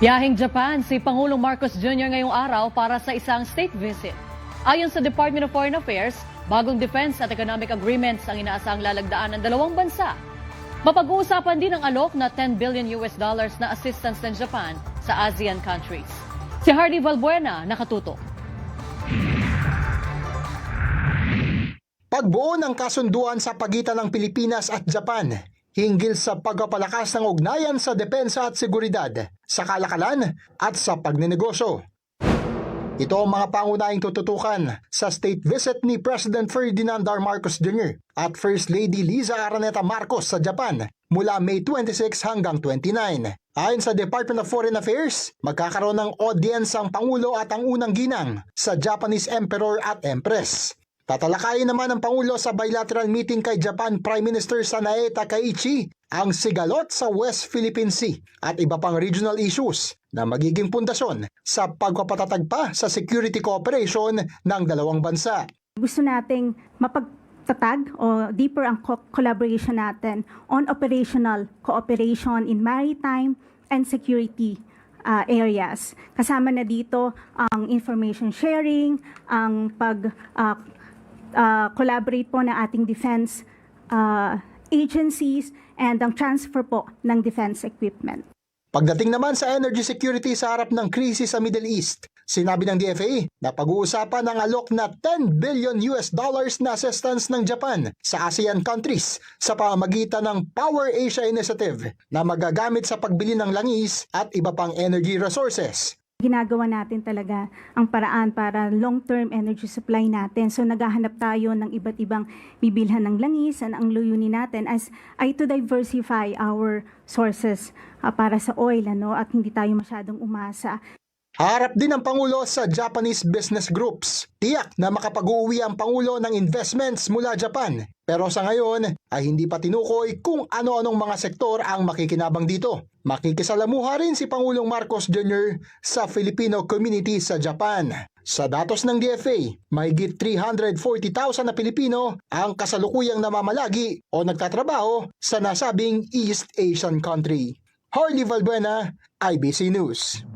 Biyaheng Japan si Pangulong Marcos Jr. ngayong araw para sa isang state visit. Ayon sa Department of Foreign Affairs, bagong defense at economic agreements ang inaasang lalagdaan ng dalawang bansa. Mapag-uusapan din ang alok na $10 billion na assistance ng Japan sa ASEAN countries. Si Hardy Valbuena nakatutok. Pagbuo ng kasunduan sa pagitan ng Pilipinas at Japan hinggil sa pagpapalakas ng ugnayan sa depensa at seguridad, sa kalakalan at sa pagnenegosyo. Ito ang mga pangunahing tututukan sa state visit ni President Ferdinand R. Marcos Jr. at First Lady Liza Araneta Marcos sa Japan mula May 26 hanggang 29. Ayon sa Department of Foreign Affairs, magkakaroon ng audience ang Pangulo at ang unang ginang sa Japanese Emperor at Empress. Tatalakayin naman ng Pangulo sa bilateral meeting kay Japan Prime Minister Sanae Takaichi ang sigalot sa West Philippine Sea at iba pang regional issues na magiging pundasyon sa pagpapatatag pa sa security cooperation ng dalawang bansa. Gusto nating mapagtatag o deeper ang collaboration natin on operational cooperation in maritime and security areas. Kasama na dito ang information sharing, ang collaborate po ng ating defense agencies and ang transfer po ng defense equipment. Pagdating naman sa energy security sa harap ng krisis sa Middle East, sinabi ng DFA na pag-uusapan ang alok na $10 billion na assistance ng Japan sa ASEAN countries sa pamamagitan ng Power Asia Initiative na magagamit sa pagbili ng langis at iba pang energy resources. Ginagawa natin talaga ang paraan para long-term energy supply natin. So naghahanap tayo ng iba't ibang bibilhan ng langis, and ang layunin natin ay to diversify our sources para sa oil, at hindi tayo masyadong umasa. Harap din ang Pangulo sa Japanese business groups. Tiyak na makapag-uwi ang Pangulo ng investments mula Japan. Pero sa ngayon ay hindi pa tinukoy kung ano-anong mga sektor ang makikinabang dito. Makikisalamuha rin si Pangulong Marcos Jr. sa Filipino community sa Japan. Sa datos ng DFA, mahigit 340,000 na Pilipino ang kasalukuyang namamalagi o nagtatrabaho sa nasabing East Asian country. Hardy Valbuena, IBC News.